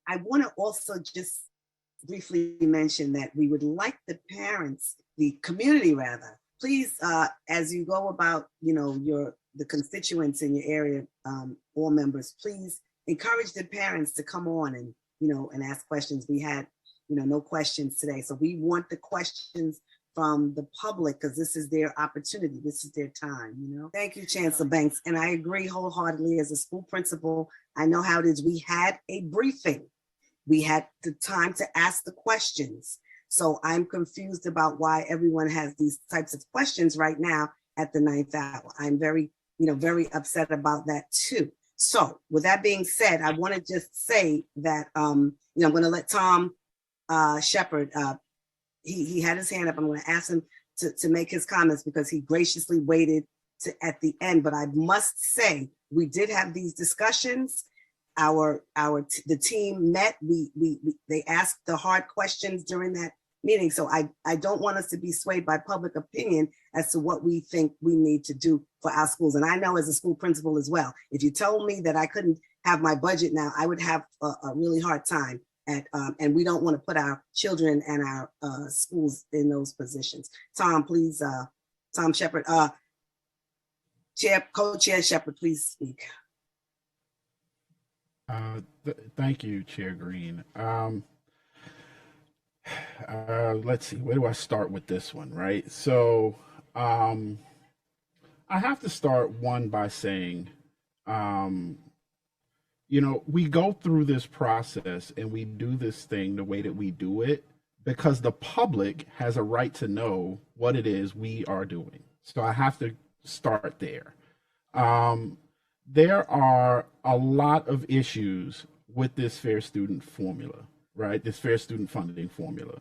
I want to also just briefly mention that we would like the parents, the community rather, please, as you go about, the constituents in your area, all members, please encourage the parents to come on and, and ask questions. We had, no questions today. So we want the questions from the public because this is their opportunity. This is their time. Thank you, Chancellor Banks. And I agree wholeheartedly as a school principal. I know how it is. We had a briefing. We had the time to ask the questions. So I'm confused about why everyone has these types of questions right now at the 9th hour. I'm very, very upset about that too. So with that being said, I want to just say that, I'm going to let Tom Shepard, he had his hand up. I'm going to ask him to make his comments because he graciously waited to at the end. But I must say, we did have these discussions. The team met. They asked the hard questions during that meeting. So I don't want us to be swayed by public opinion as to what we think we need to do for our schools. And I know as a school principal as well, if you told me that I couldn't have my budget now, I would have a really hard time and we don't want to put our children and our schools in those positions. Tom, please, Tom Shepard, Co-Chair Shepard, please speak. Thank you, Chair Green. Let's see, where do I start with this one, right? So I have to start by saying, we go through this process and we do this thing the way that we do it because the public has a right to know what it is we are doing. So I have to start there. There are a lot of issues with this Fair Student formula, right? This Fair Student Funding formula.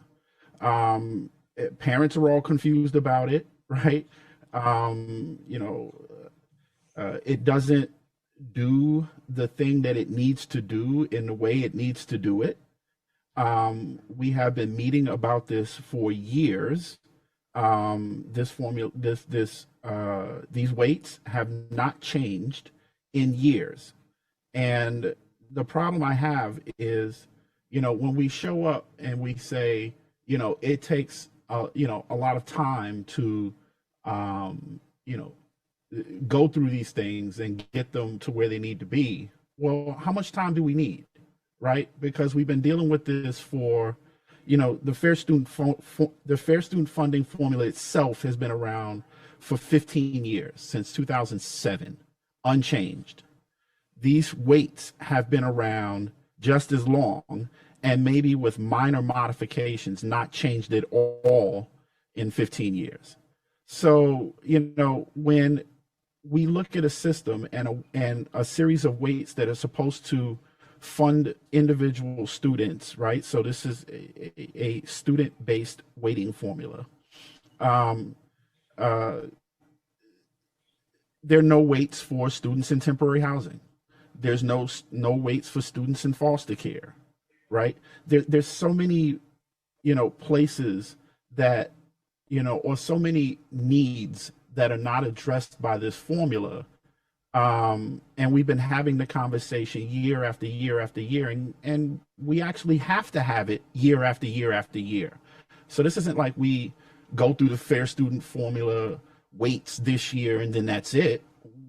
Parents are all confused about it, right? It doesn't do the thing that it needs to do in the way it needs to do it. We have been meeting about this for years. This formula, these weights have not changed in years. And the problem I have is, when we show up and we say, it takes, a lot of time to, go through these things and get them to where they need to be. Well, how much time do we need, right? Because we've been dealing with this for, the Fair Student Funding formula itself has been around for 15 years, since 2007. Unchanged. These weights have been around just as long and maybe with minor modifications, not changed at all in 15 years. So, when we look at a system and a series of weights that are supposed to fund individual students, right? So this is a student-based weighting formula. There are no weights for students in temporary housing. There's no weights for students in foster care, right? There's so many, places that, or so many needs that are not addressed by this formula. And we've been having the conversation year after year after year, and we actually have to have it year after year after year. So this isn't like we go through the Fair Student formula weights this year and then that's it.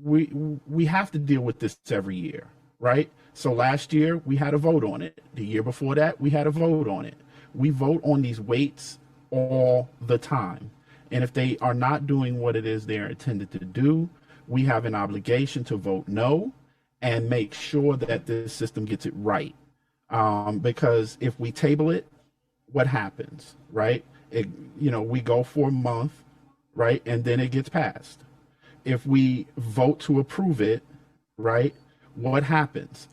We have to deal with this every year, right? So last year we had a vote on it. The year before that we had a vote on it. We vote on these weights all the time. And if they are not doing what it is they're intended to do, we have an obligation to vote no and make sure that this system gets it right. Because if we table it, what happens, right? We go for a month, right? And then it gets passed. If we vote to approve it, right? What happens?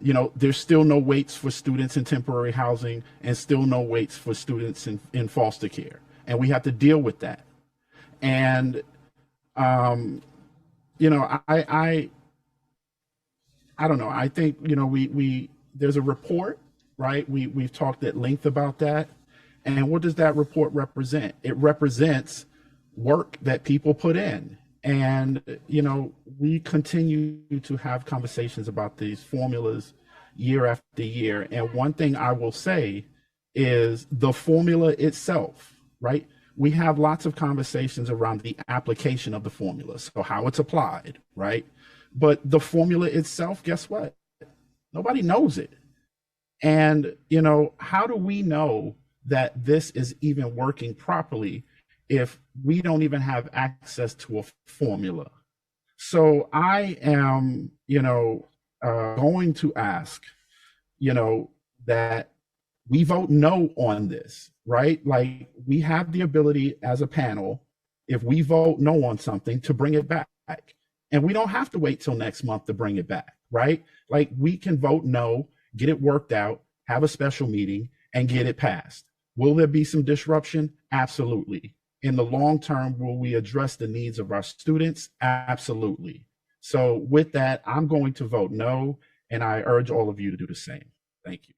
There's still no weights for students in temporary housing and still no weights for students in foster care. And we have to deal with that. And, I don't know. I think, there's a report, right? We've talked at length about that. And what does that report represent? It represents work that people put in. And, we continue to have conversations about these formulas, year after year. And one thing I will say is the formula itself, right? We have lots of conversations around the application of the formula, so how it's applied, right? But the formula itself, guess what? Nobody knows it. And, you know, how do we know that this is even working properly if we don't even have access to a formula? So I am, going to ask, that we vote no on this, right? Like we have the ability as a panel, if we vote no on something, to bring it back. And we don't have to wait till next month to bring it back, right? Like we can vote no, get it worked out, have a special meeting, and get it passed. Will there be some disruption? Absolutely. In the long term, will we address the needs of our students? Absolutely. So with that, I'm going to vote no, and I urge all of you to do the same. Thank you.